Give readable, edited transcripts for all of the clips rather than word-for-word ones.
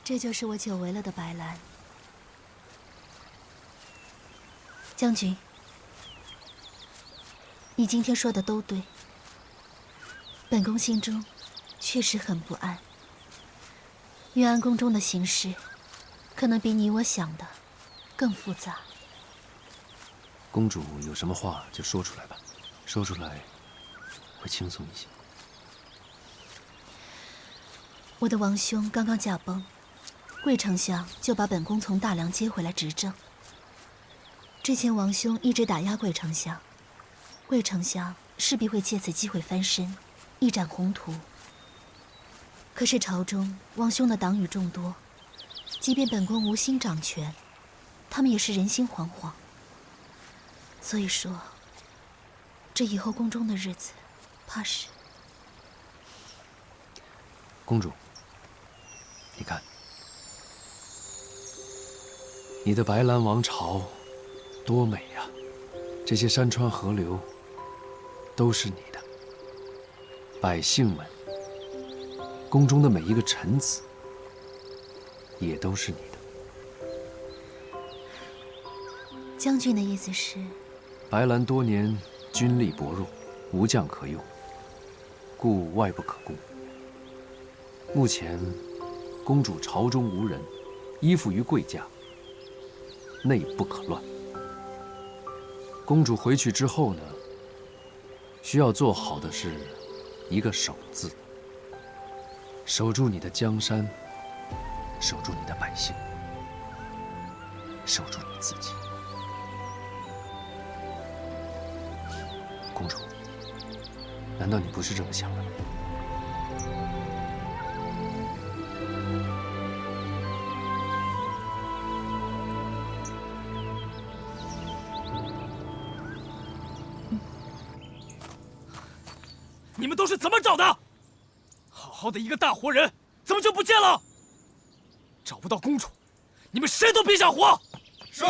这就是我久违了的白兰。将军，你今天说的都对。本宫心中确实很不安。玉安宫中的形势，可能比你我想的更复杂。公主有什么话就说出来吧，说出来会轻松一些。我的王兄刚刚驾崩，贵丞相就把本宫从大梁接回来执政。之前王兄一直打压贵丞相，贵丞相势必会借此机会翻身，一展宏图。可是朝中王兄的党羽众多，即便本宫无心掌权，他们也是人心惶惶。所以说，这以后宫中的日子，怕是……公主，你看，你的白兰王朝多美呀！这些山川河流都是你的，百姓们。宫中的每一个臣子，也都是你的。将军的意思是，白兰多年军力薄弱，无将可用，故外不可攻。目前，公主朝中无人，依附于贵家，内不可乱。公主回去之后呢，需要做好的是一个守字。守住你的江山，守住你的百姓，守住你自己。公主，难道你不是这么想的吗？你们都是怎么找的？好好的一个大活人，怎么就不见了？找不到公主，你们谁都别想活！是，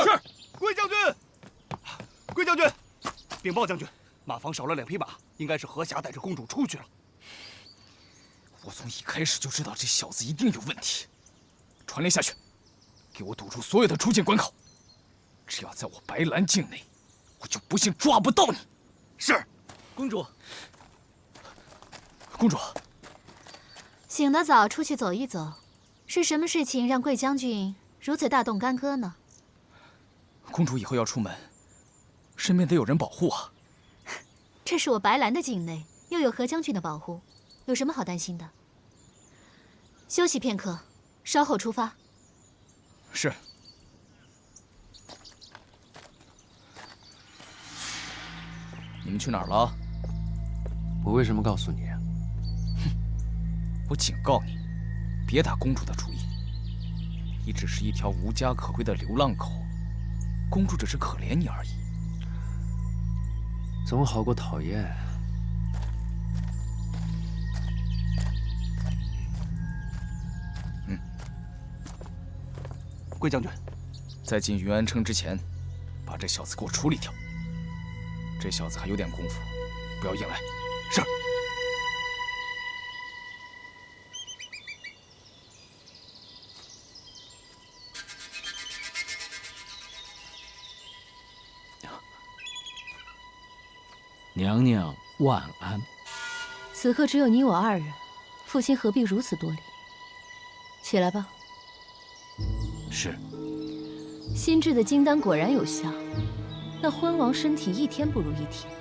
贵将军，贵将军，禀报将军，马房少了2匹马，应该是何霞带着公主出去了。我从一开始就知道这小子一定有问题。传令下去，给我堵住所有的出境关口。只要在我白兰境内，我就不信抓不到你。是，公主。公主，醒得早，出去走一走，是什么事情让贵将军如此大动干戈呢？公主以后要出门，身边得有人保护啊。这是我白兰的境内，又有何将军的保护，有什么好担心的？休息片刻，稍后出发。是。你们去哪儿了？我为什么告诉你啊？我警告你，别打公主的主意。你只是一条无家可归的流浪狗，公主只是可怜你而已。总好过讨厌。贵将军，在进云安城之前，把这小子给我处理掉。这小子还有点功夫，不要硬来。是。娘娘万安。此刻只有你我2人，父亲何必如此多礼？起来吧。是。新制的金丹果然有效，那昏王身体一天不如一天，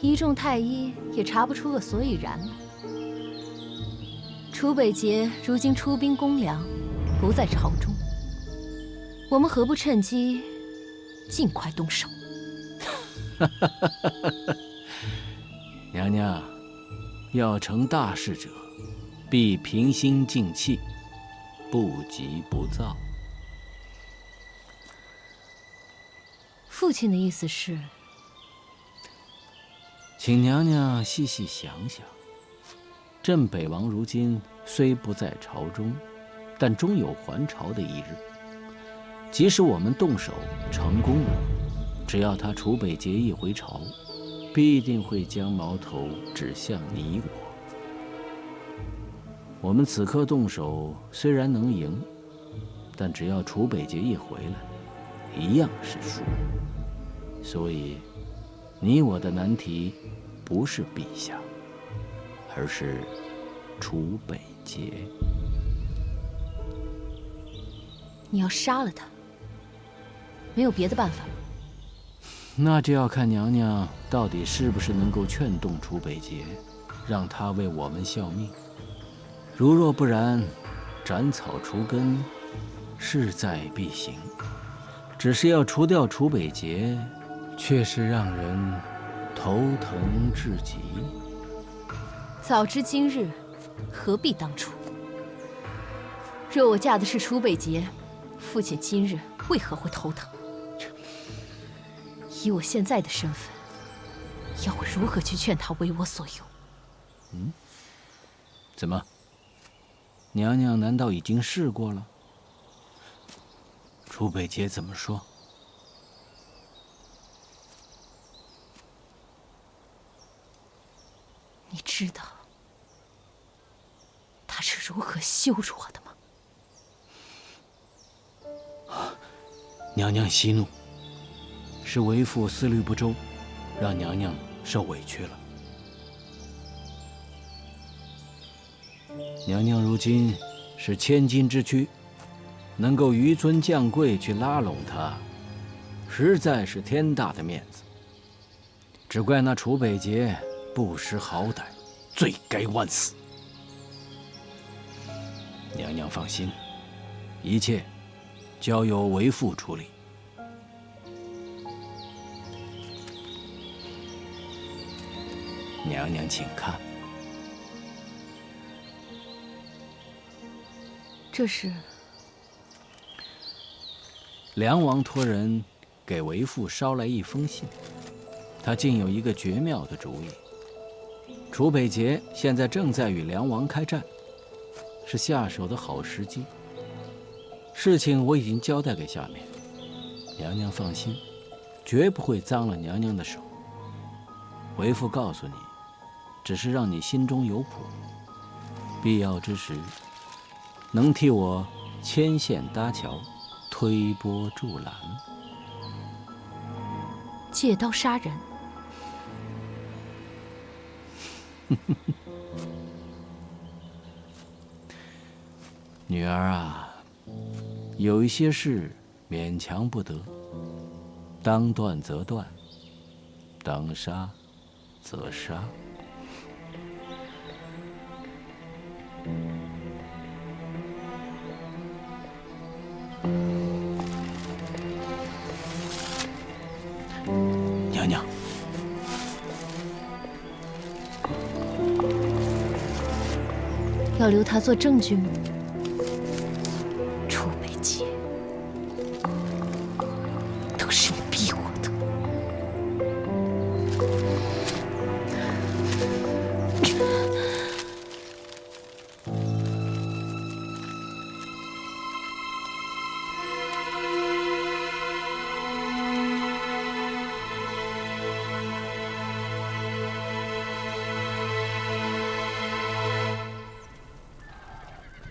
一众太医也查不出个所以然来。楚北节如今出兵攻梁，不在朝中，我们何不趁机尽快动手？娘娘，要成大事者，必平心静气，不急不躁。父亲的意思是，请娘娘细细想想，朕北王如今虽不在朝中，但终有还朝的一日。即使我们动手成功了，只要他楚北节一回朝，必定会将矛头指向你我。我们此刻动手虽然能赢，但只要楚北杰一回来，一样是输。所以，你我的难题不是陛下，而是楚北杰。你要杀了他，没有别的办法吗？那就要看娘娘到底是不是能够劝动楚北杰，让他为我们效命。如若不然，斩草除根，势在必行。只是要除掉楚北杰，却是让人头疼至极。早知今日，何必当初？若我嫁的是楚北杰，父亲今日为何会头疼？以我现在的身份，要我如何去劝他为我所用？怎么？娘娘难道已经试过了？楚北杰怎么说？你知道他是如何羞辱我的吗？娘娘息怒，是为父思虑不周，让娘娘受委屈了。娘娘如今是千金之躯，能够纡尊降贵去拉拢他，实在是天大的面子。只怪那楚北杰不识好歹，罪该万死。娘娘放心，一切交由为父处理。娘娘请看。这是梁王托人给为父捎来一封信，他竟有一个绝妙的主意。楚北杰现在正在与梁王开战，是下手的好时机。事情我已经交代给下面，娘娘放心，绝不会脏了娘娘的手。为父告诉你，只是让你心中有谱，必要之时，能替我牵线搭桥，推波助澜。借刀杀人？女儿啊，有一些事勉强不得，当断则断，当杀则杀。娘娘，要留他做证据吗？楚北杰，都是你逼我的。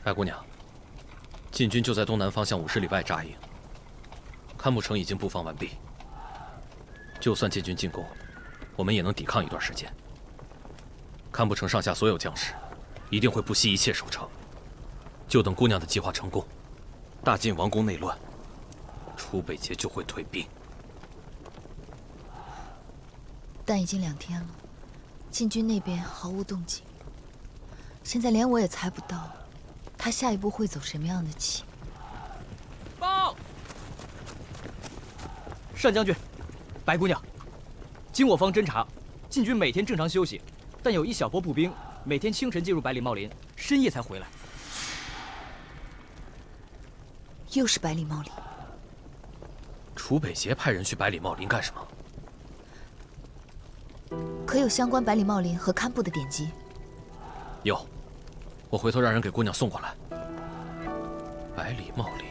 白姑娘，晋军就在东南方向50里外扎营，堪木城已经布防完毕。就算晋军进攻，我们也能抵抗一段时间。堪木城上下所有将士一定会不惜一切守城，就等姑娘的计划成功，大晋王宫内乱，楚北杰就会退兵。但已经2天了，晋军那边毫无动静，现在连我也猜不到他下一步会走什么样的棋。报，单将军，白姑娘，经我方侦查，晋军每天正常休息，但有一小波步兵每天清晨进入百里茂林，深夜才回来。又是百里茂林。楚北杰派人去百里茂林干什么？可有相关百里茂林和堪布的典籍？有，我回头让人给姑娘送过来。百里茂林，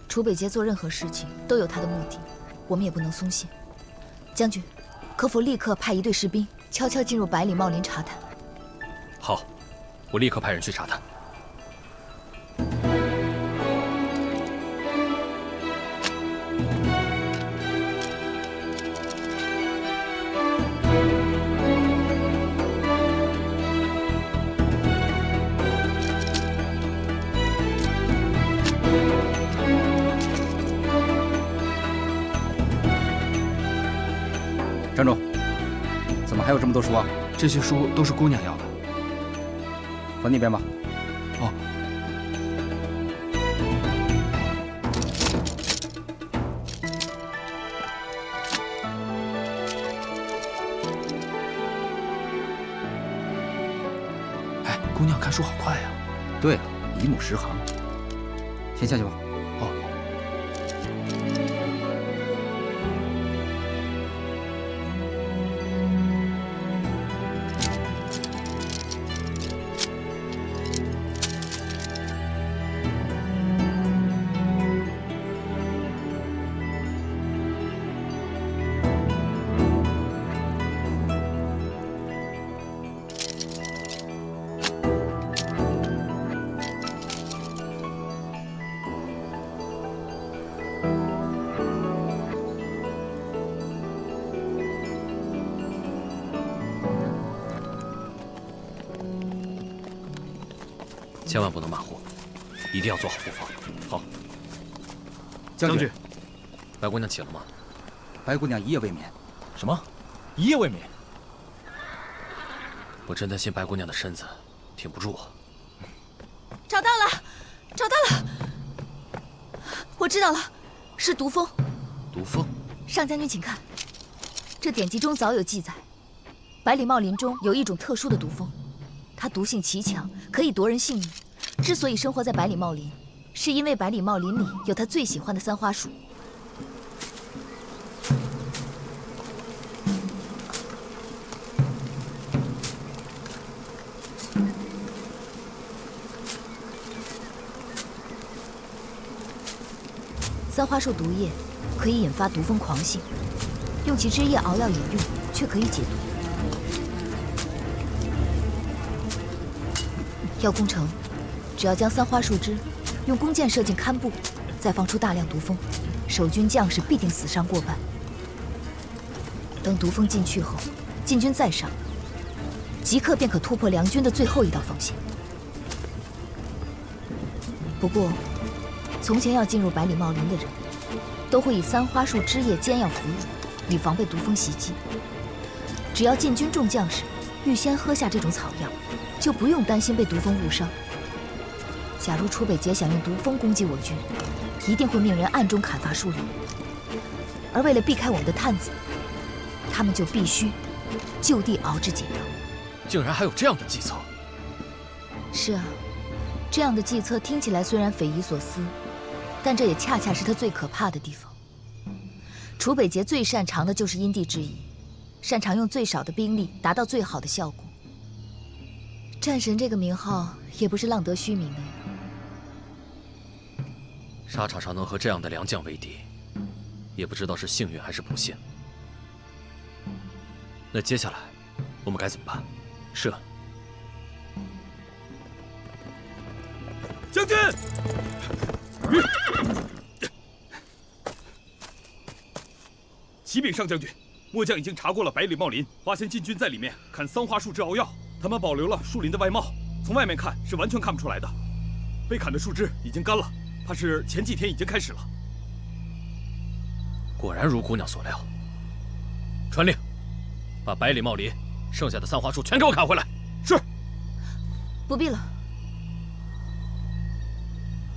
楚北杰做任何事情都有他的目的，我们也不能松懈。将军，可否立刻派1队士兵悄悄进入百里茂林查探？我立刻派人去查他。站住！怎么还有这么多书啊？这些书都是姑娘要的。放那边吧。哦。哎，姑娘看书好快呀。对了，一目十行。先下去吧。哦。千万不能马虎，一定要做好布防。好，将军，白姑娘起了吗？白姑娘一夜未眠。什么？一夜未眠？我真担心白姑娘的身子挺不住啊。找到了，找到了！我知道了，是毒蜂。毒蜂？上将军，请看，这典籍中早有记载，百里茂林中有一种特殊的毒蜂。它毒性奇强，可以夺人性命。之所以生活在百里茂林，是因为百里茂林里有他最喜欢的三花树。三花树毒液可以引发毒蜂狂性，用其汁液熬药饮用，却可以解毒。要攻城，只要将三花树枝用弓箭射进堪布，再放出大量毒蜂，守军将士必定死伤过半。等毒蜂进去后，晋军再上，即刻便可突破梁军的最后一道防线。不过，从前要进入百里茂林的人，都会以三花树枝叶煎药服用，以防备毒蜂袭击。只要晋军众将士预先喝下这种草药，就不用担心被毒蜂误伤。假如楚北捷想用毒蜂攻击我军，一定会命人暗中砍伐树林。而为了避开我们的探子，他们就必须就地熬制解药。竟然还有这样的计策！是啊，这样的计策听起来虽然匪夷所思，但这也恰恰是他最可怕的地方。楚北捷最擅长的就是因地制宜，擅长用最少的兵力达到最好的效果。战神这个名号也不是浪得虚名的呀。沙场上能和这样的良将为敌，也不知道是幸运还是不幸。那接下来我们该怎么办？是。将军，启禀上将军，末将已经查过了百里茂林，发现晋军在里面砍桑花树枝熬药，他们保留了树林的外貌，从外面看是完全看不出来的。被砍的树枝已经干了，怕是前几天已经开始了。果然如姑娘所料。传令，把百里茂林剩下的三花树全给我砍回来。是。不必了。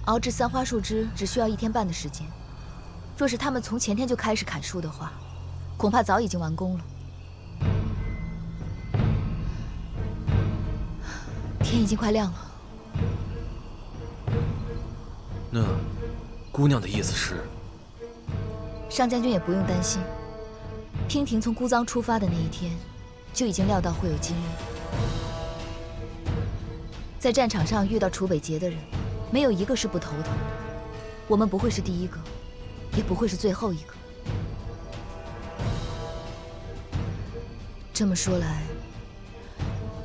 熬制三花树枝只需要1天半的时间，若是他们从前天就开始砍树的话，恐怕早已经完工了。天已经快亮了。那姑娘的意思是？上将军也不用担心，娉婷从姑臧出发的那一天，就已经料到会有今日。在战场上遇到楚北捷的人，没有一个是不头疼的。我们不会是第一个，也不会是最后一个。这么说来，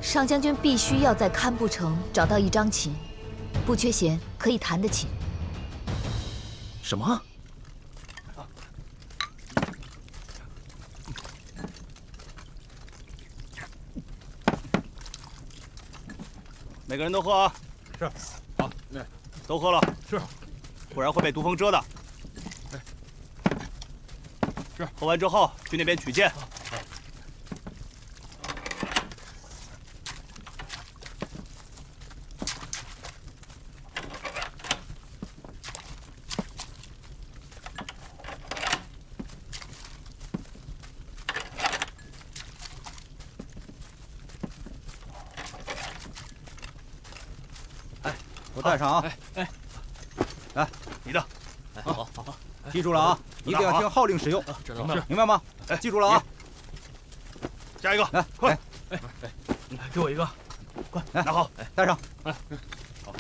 上将军必须要在堪布城找到一张琴，不缺弦可以弹的琴。什么？每个人都喝啊！是。好，都喝了。是。不然会被毒蜂蛰的。是。喝完之后去那边取剑。我带上啊！来，你的。好，记住了啊，一定要听号令使用，明白吗？记住了啊！加一个，来，快！给我一个，快拿好，带上。好，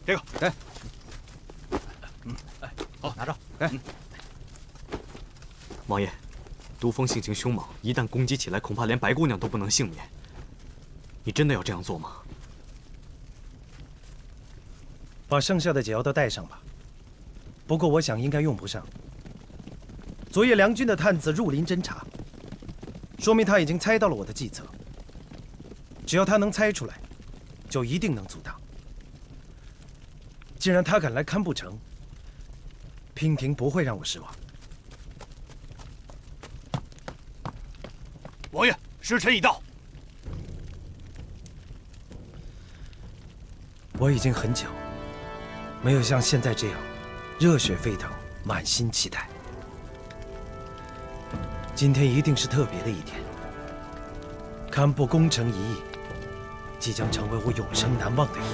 这个，给。好，拿着。王爷，毒蜂性情凶猛，一旦攻击起来，恐怕连白姑娘都不能幸免。你真的要这样做吗？把剩下的解药都带上吧。不过我想应该用不上。昨夜梁军的探子入林侦查，说明他已经猜到了我的计策。只要他能猜出来，就一定能阻挡。既然他敢来堪布城，娉婷不会让我失望。王爷，时辰已到。我已经很久没有像现在这样热血沸腾、满心期待。今天一定是特别的一天。堪布攻城一役，即将成为我永生难忘的一役。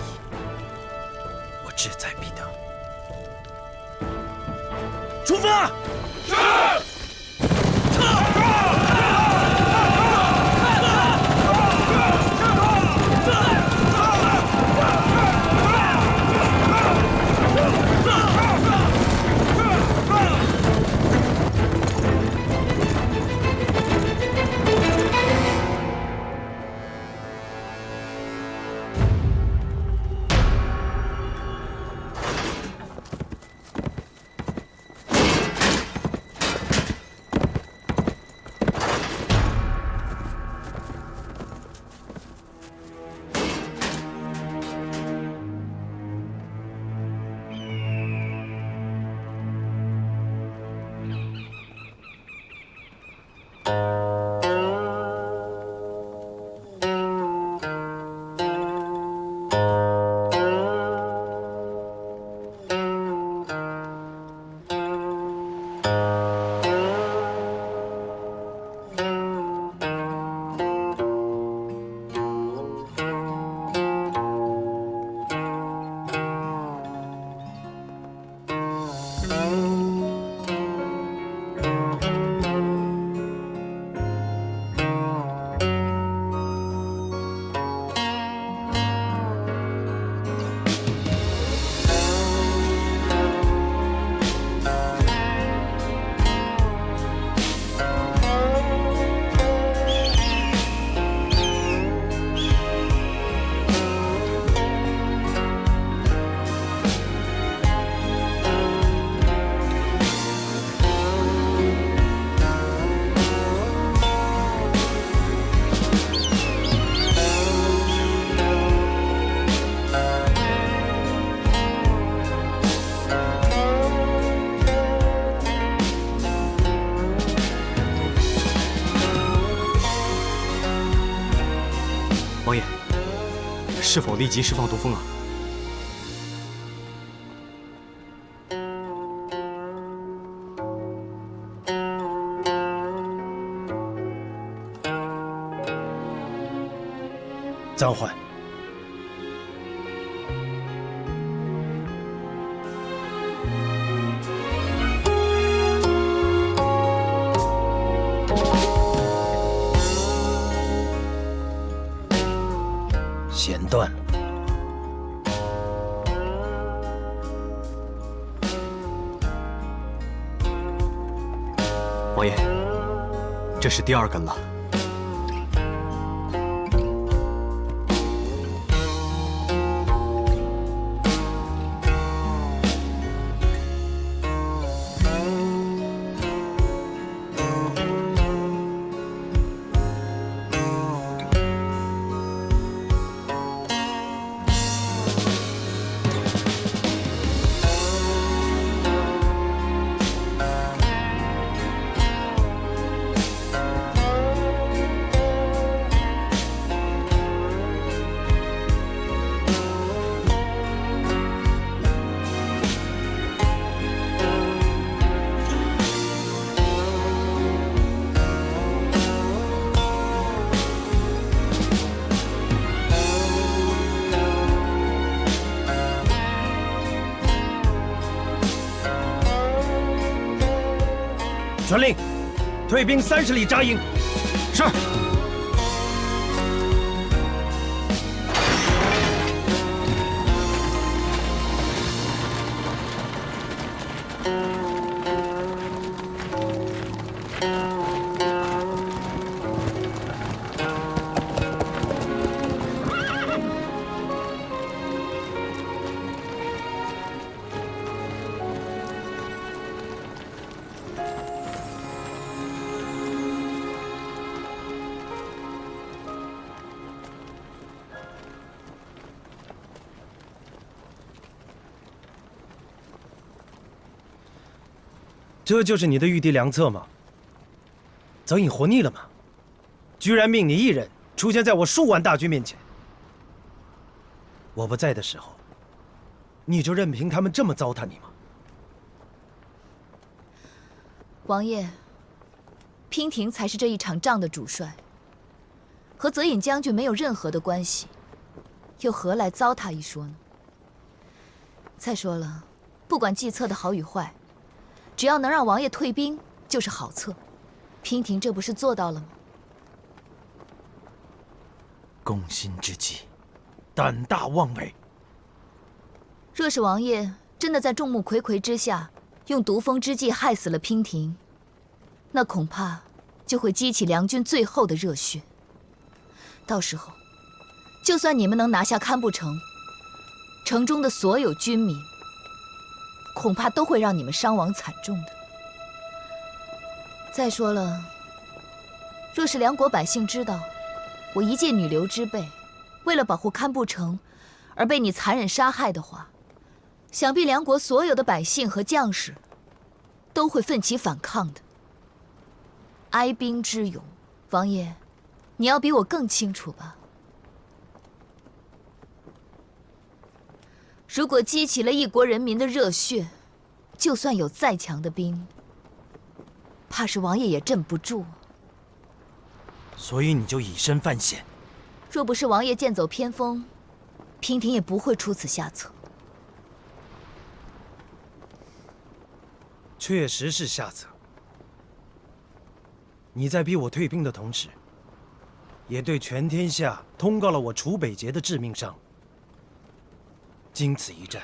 我志在必得。出发！是。王爷，是否立即释放毒蜂啊？暂缓。弦断了。王爷，这是第2根了。传令，退兵30里扎营。是。这就是你的御敌良策吗？早已活腻了吗？居然命你一人出现在我数万大军面前。我不在的时候，你就任凭他们这么糟蹋你吗？王爷，娉婷才是这一场仗的主帅，和泽隐将军没有任何的关系，又何来糟蹋一说呢？再说了，不管计策的好与坏，只要能让王爷退兵，就是好策。娉婷这不是做到了吗？攻心之计，胆大妄为。若是王爷真的在众目睽睽之下用毒蜂之计害死了娉婷，那恐怕就会激起梁军最后的热血。到时候，就算你们能拿下堪布城，城中的所有军民，恐怕都会让你们伤亡惨重的。再说了，若是梁国百姓知道我一介女流之辈，为了保护堪布城而被你残忍杀害的话，想必梁国所有的百姓和将士都会奋起反抗的。哀兵之勇，王爷，你要比我更清楚吧？如果激起了一国人民的热血，就算有再强的兵，怕是王爷也镇不住。所以你就以身犯险。若不是王爷剑走偏锋，娉婷也不会出此下策。确实是下策。你在逼我退兵的同时，也对全天下通告了我楚北节的致命伤。经此一战，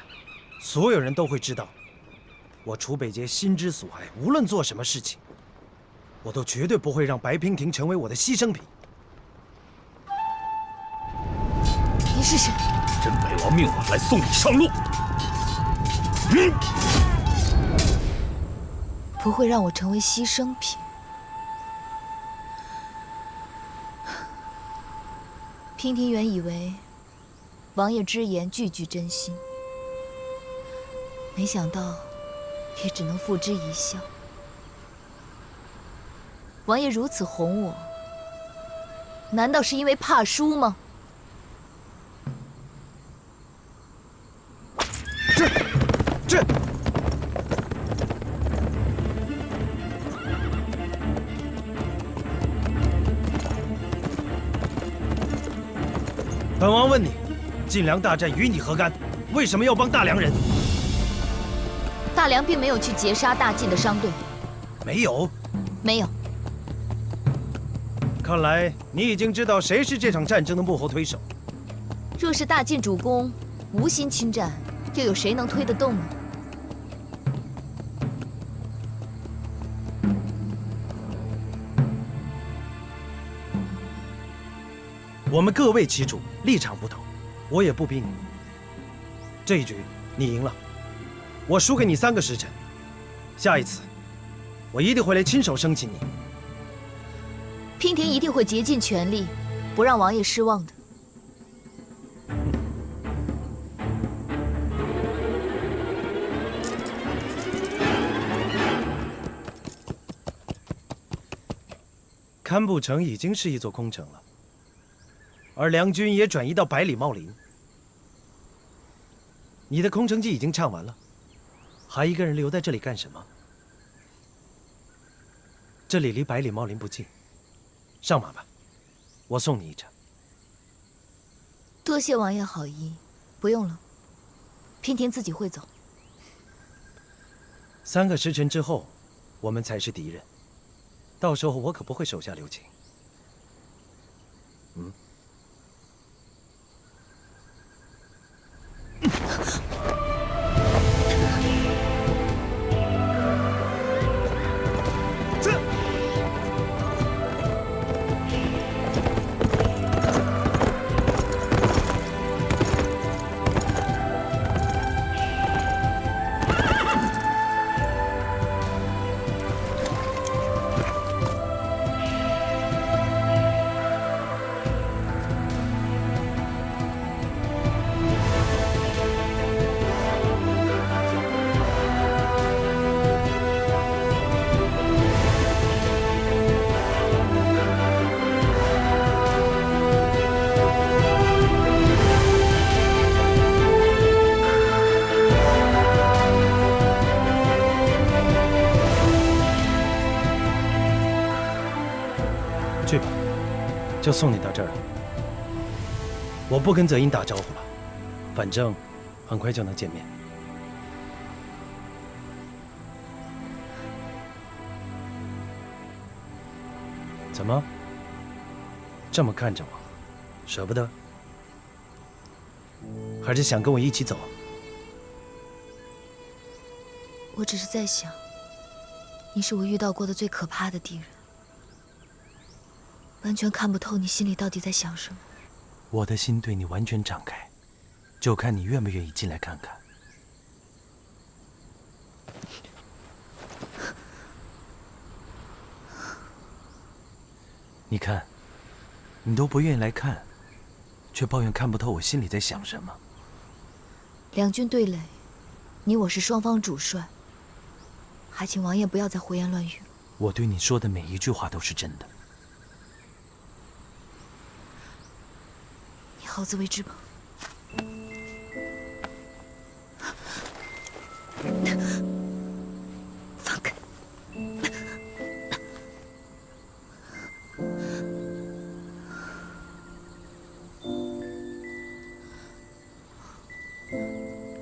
所有人都会知道，我楚北节心之所爱，无论做什么事情，我都绝对不会让白娉婷成为我的牺牲品。你是谁？真北王命我来送你上路。不会让我成为牺牲品。娉婷原以为王爷之言句句真心，没想到也只能付之一笑。王爷如此哄我，难道是因为怕输吗？这本王问你，晋梁大战与你何干？为什么要帮大梁人？大梁并没有去截杀大晋的商队。没有？没有。看来你已经知道谁是这场战争的幕后推手。若是大晋主公无心侵占，又有谁能推得动呢？我们各为其主，立场不同，我也不逼你。这一局你赢了，我输给你3个时辰。下一次，我一定会来亲手生擒你。娉婷一定会竭尽全力，不让王爷失望的。堪布城已经是一座空城了。而梁军也转移到百里茂林。你的空城计已经唱完了，还一个人留在这里干什么？这里离百里茂林不近，上马吧，我送你一程。多谢王爷好意，不用了，娉婷自己会走。3个时辰之后，我们才是敌人。到时候我可不会手下留情。嗯。去吧，就送你到这儿了。我不跟泽英打招呼了，反正很快就能见面。怎么这么看着我？舍不得？还是想跟我一起走？我只是在想，你是我遇到过的最可怕的敌人。完全看不透你心里到底在想什么。我的心对你完全敞开，就看你愿不愿意进来看看。你看，你都不愿意来看，却抱怨看不透我心里在想什么。两军对垒，你我是双方主帅，还请王爷不要再胡言乱语。我对你说的每一句话都是真的。好自为之吧。放开！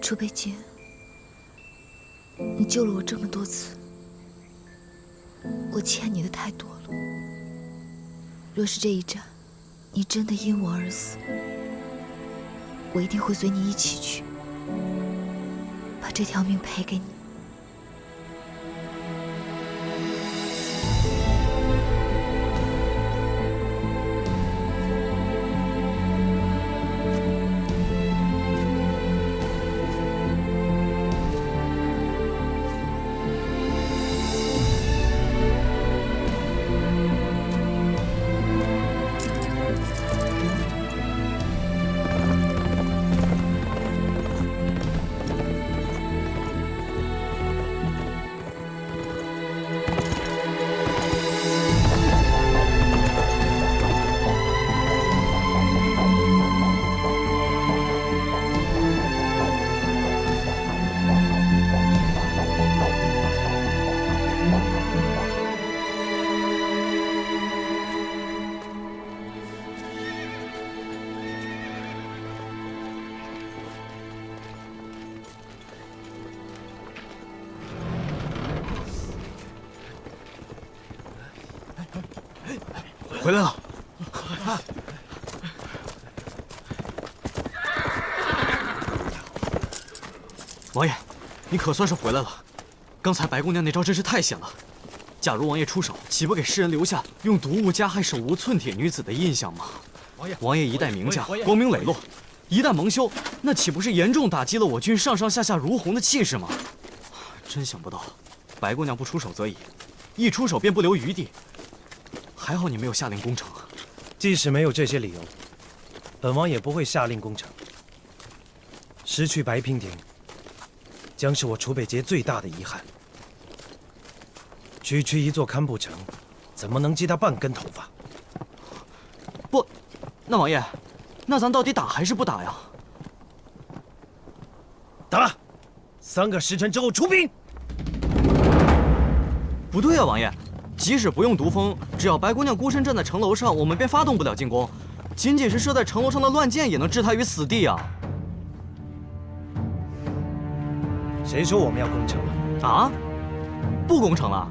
楚北杰，你救了我这么多次，我欠你的太多了。若是这一战，你真的因我而死，我一定会随你一起去，把这条命赔给你。回来了。王爷，你可算是回来了。刚才白姑娘那招真是太险了。假如王爷出手，岂不给世人留下用毒物加害手无寸铁女子的印象吗？王爷一代名将，光明磊落，一旦蒙羞，那岂不是严重打击了我军上上下下如虹的气势吗？真想不到，白姑娘不出手则已，一出手便不留余地。还好你没有下令攻城。即使没有这些理由，本王也不会下令攻城。失去白娉婷，将是我楚北节最大的遗憾。区区一座堪布城，怎么能记他半根头发？不，那王爷，那咱到底打还是不打呀？打！3个时辰之后出兵。不对啊，王爷。即使不用毒蜂，只要白姑娘孤身站在城楼上，我们便发动不了进攻。仅仅是射在城楼上的乱箭，也能置她于死地啊！谁说我们要攻城了？啊？不攻城了？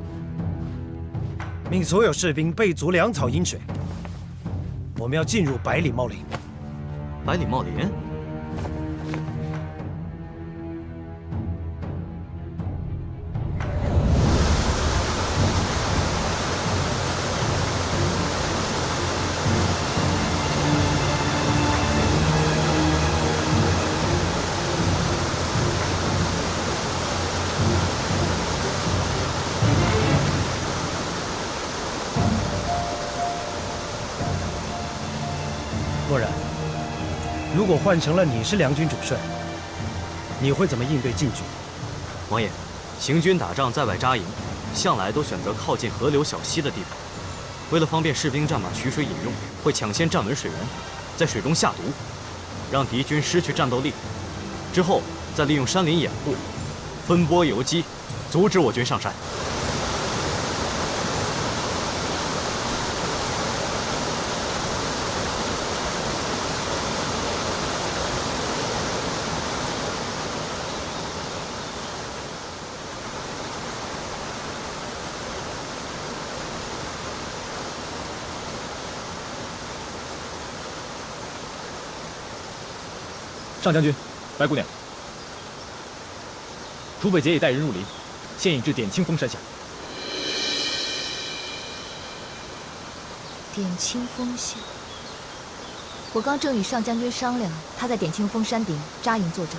命所有士兵备足粮草饮水。我们要进入百里茂林。百里茂林？漠然，如果换成了你是梁军主帅，你会怎么应对晋军？王爷，行军打仗在外扎营，向来都选择靠近河流小溪的地方。为了方便士兵战马取水饮用，会抢先站稳水源，在水中下毒，让敌军失去战斗力。之后再利用山林掩护，分拨游击，阻止我军上山。上将军，白姑娘，楚北捷已带人入林，现已至点清峰山下。点清峰下，我刚正与上将军商量，他在点清峰山顶扎营坐镇。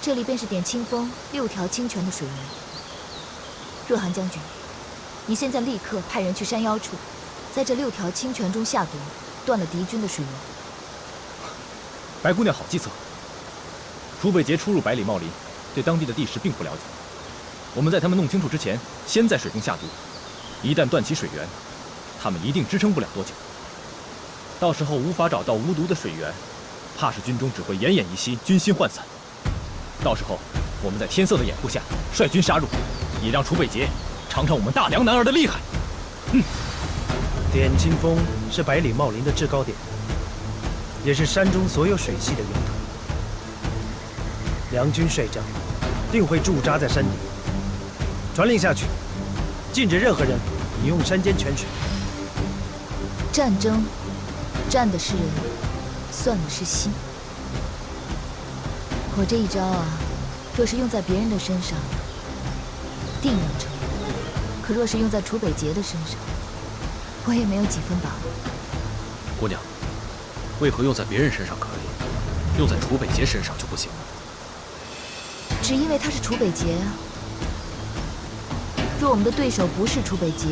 这里便是点清峰6条清泉的水源。若寒将军，你现在立刻派人去山腰处，在这6条清泉中下毒，断了敌军的水源。白姑娘好计策。楚北捷初入百里茂林，对当地的地势并不了解。我们在他们弄清楚之前，先在水中下毒，一旦断其水源，他们一定支撑不了多久。到时候无法找到无毒的水源，怕是军中只会奄奄一息，军心涣散。到时候我们在天色的掩护下率军杀入，也让楚北捷尝尝我们大梁男儿的厉害。点清峰是百里茂林的制高点，也是山中所有水系的源头。梁军帅帐定会驻扎在山顶，传令下去，禁止任何人饮用山间泉水。战争，战的是人，算的是心。我这一招啊，若是用在别人的身上，定能成功；可若是用在楚北捷的身上，我也没有几分把握。姑娘，为何用在别人身上可以，用在楚北捷身上就不行了？只因为他是楚北捷啊。若我们的对手不是楚北捷，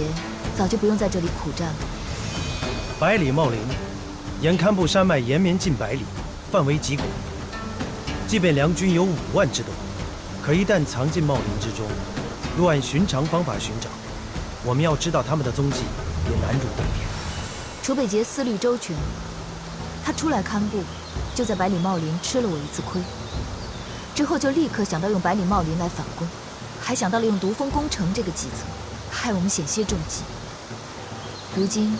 早就不用在这里苦战了。百里茂林沿堪布山脉延绵近百里，范围极广。即便梁军有5万之多，可一旦藏进茂林之中，若按寻常方法寻找，我们要知道他们的踪迹也难如登天。楚北捷思虑周全，他出来堪布，就在百里茂林吃了我一次亏。之后就立刻想到用百里茂林来反攻，还想到了用毒蜂攻城这个计策，害我们险些中计。如今，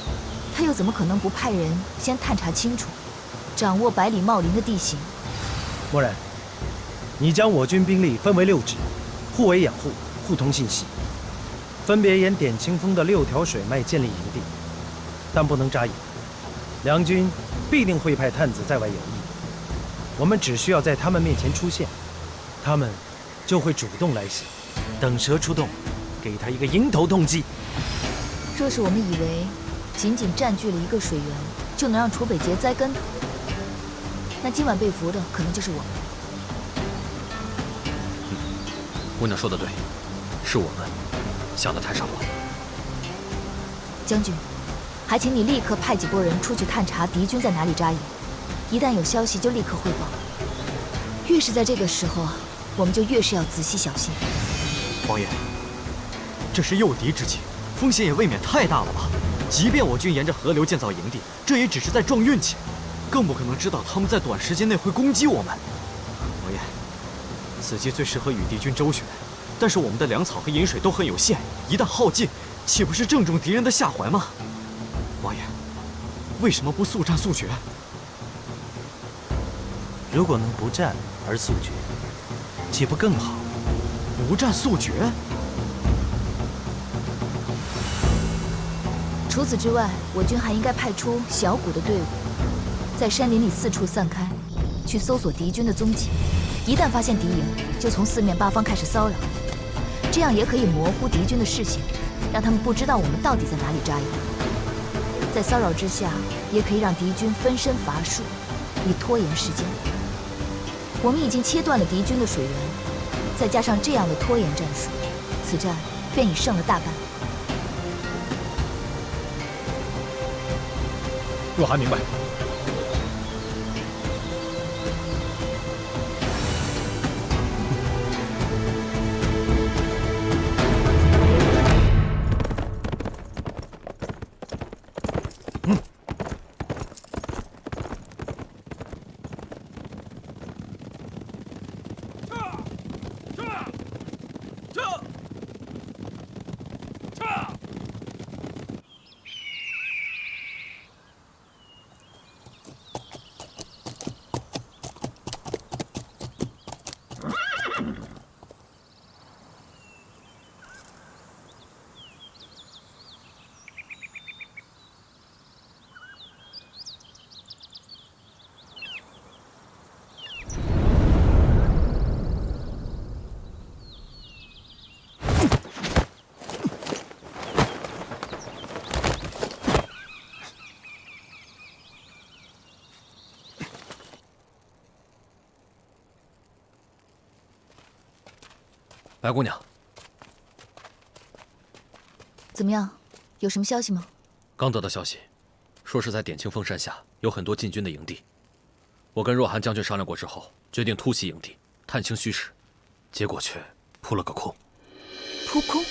他又怎么可能不派人先探查清楚，掌握百里茂林的地形？漠然，你将我军兵力分为6支，互为养护，互通信息，分别沿点清峰的6条水脉建立营地，但不能扎营。梁军必定会派探子在外游弋，我们只需要在他们面前出现，他们就会主动来袭，等蛇出洞，给他一个迎头痛击。若是我们以为仅仅占据了一个水源就能让楚北捷栽跟头，那今晚被俘的可能就是我们。姑娘说的对，是我们想的太少了。将军，还请你立刻派几拨人出去探查敌军在哪里扎营，一旦有消息就立刻汇报。越是在这个时候啊，我们就越是要仔细小心。王爷，这是诱敌之计，风险也未免太大了吧？即便我军沿着河流建造营地，这也只是在撞运气，更不可能知道他们在短时间内会攻击我们。王爷，此计最适合与敌军周旋，但是我们的粮草和饮水都很有限，一旦耗尽，岂不是正中敌人的下怀吗？王爷，为什么不速战速决？如果能不战而速决，岂不更好？不战速决？除此之外，我军还应该派出小股的队伍，在山林里四处散开，去搜索敌军的踪迹。一旦发现敌营，就从四面八方开始骚扰，这样也可以模糊敌军的视线，让他们不知道我们到底在哪里扎营。在骚扰之下，也可以让敌军分身乏术，以拖延时间。我们已经切断了敌军的水源，再加上这样的拖延战术，此战便已胜了大半。若寒明白。白姑娘，怎么样？有什么消息吗？刚得到消息，说是在点清峰山下有很多禁军的营地。我跟若寒将军商量过之后，决定突袭营地，探清虚实，结果却扑了个空。扑空？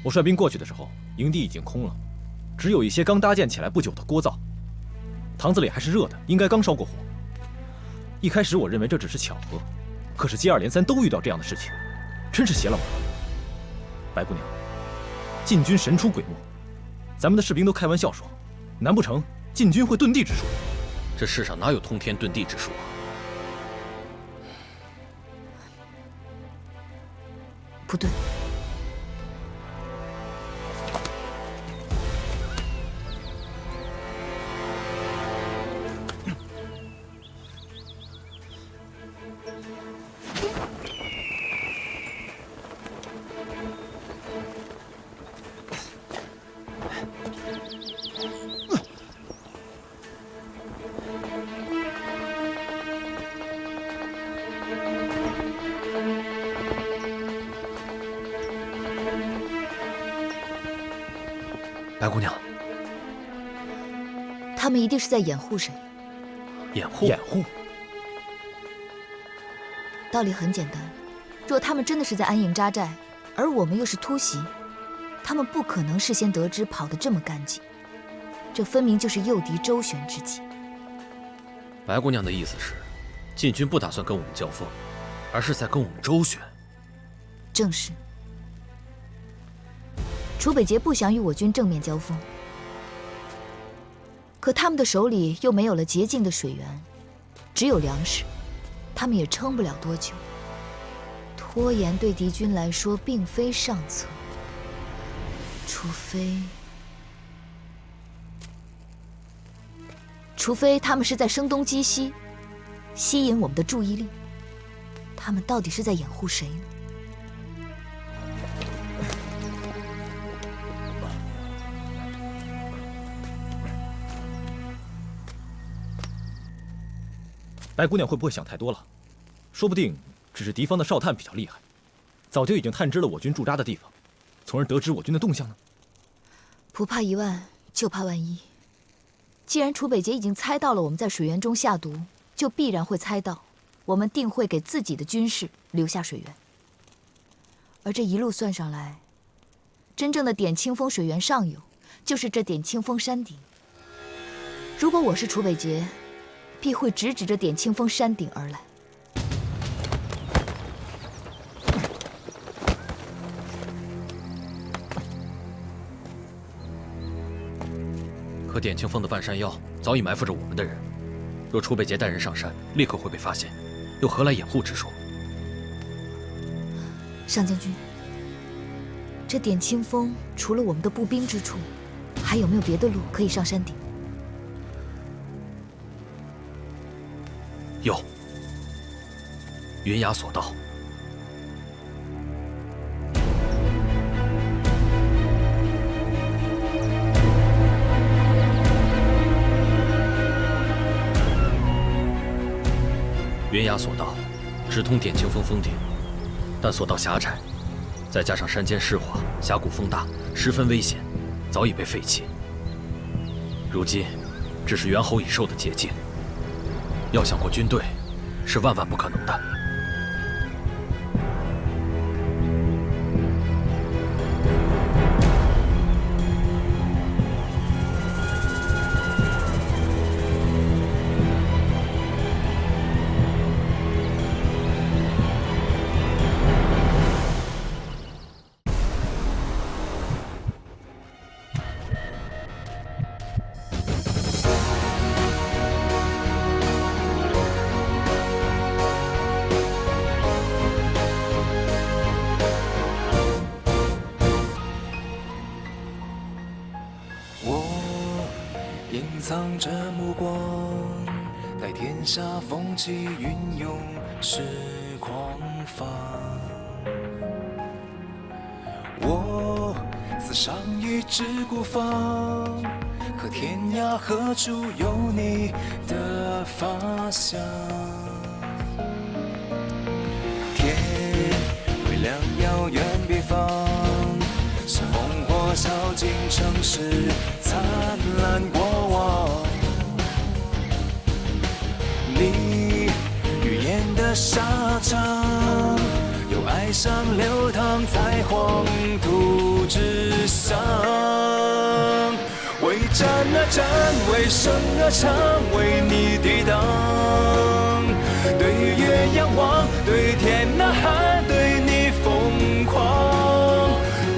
我率兵过去的时候，营地已经空了，只有一些刚搭建起来不久的锅灶，堂子里还是热的，应该刚烧过火。一开始我认为这只是巧合。可是接二连三都遇到这样的事情，真是邪了我了。白姑娘，禁军神出鬼没，咱们的士兵都开玩笑说，难不成禁军会遁地之术？这世上哪有通天遁地之术啊？不对。白姑娘，他们一定是在掩护谁？掩护？掩护？道理很简单，若他们真的是在安营扎寨，而我们又是突袭，他们不可能事先得知跑得这么干净，这分明就是诱敌周旋之计。白姑娘的意思是，禁军不打算跟我们交锋，而是在跟我们周旋。正是。楚北捷不想与我军正面交锋，可他们的手里又没有了洁净的水源，只有粮食，他们也撑不了多久。拖延对敌军来说并非上策，除非他们是在声东击西，吸引我们的注意力。他们到底是在掩护谁呢？白姑娘会不会想太多了？说不定只是敌方的哨探比较厉害，早就已经探知了我军驻扎的地方，从而得知我军的动向呢？不怕一万，就怕万一。既然楚北捷已经猜到了我们在水源中下毒，就必然会猜到我们定会给自己的军士留下水源。而这一路算上来，真正的点清峰水源上游，就是这点清峰山顶。如果我是楚北捷，必会直指着点清峰山顶而来。可点清峰的半山腰早已埋伏着我们的人，若楚北捷带人上山，立刻会被发现，又何来掩护之说？上将军，这点清风除了我们的步兵之处，还有没有别的路可以上山顶？有，云崖索道。云崖索道直通点清峰峰顶，但索道狭窄，再加上山间湿滑，峡谷风大，十分危险，早已被废弃。如今，只是猿猴蚁兽的捷径，要想过军队，是万万不可能的。隐藏着目光，待天下风起云涌时狂放。我自伤于之孤芳，可天涯何处有你的发香？天微亮，遥远别方，是烽火烧尽城市灿烂过往。你语言的沙场，有爱上流淌在黄土之上。为战而战，为生而唱，为你抵挡。对月仰望，对天呐喊，对你疯狂。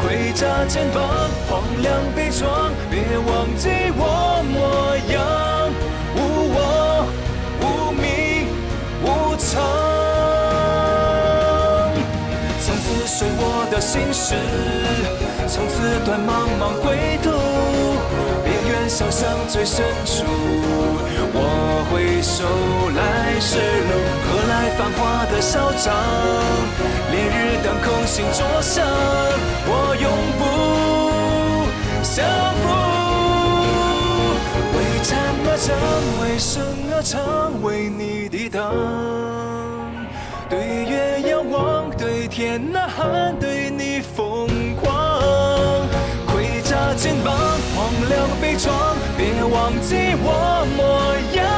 盔甲肩膀，荒凉悲怆，别忘记我模样。无我，无名，无常。从此随我的心事，从此断茫茫归途。别愿潇湘最深处，我回首来时路，何来繁华的嚣张？烈日当空，心灼伤，我永不降服。为战而战，为生而唱，为你抵挡。对月仰望，对天呐喊，对你疯狂。盔甲肩膀，荒凉悲怆，别忘记我模样。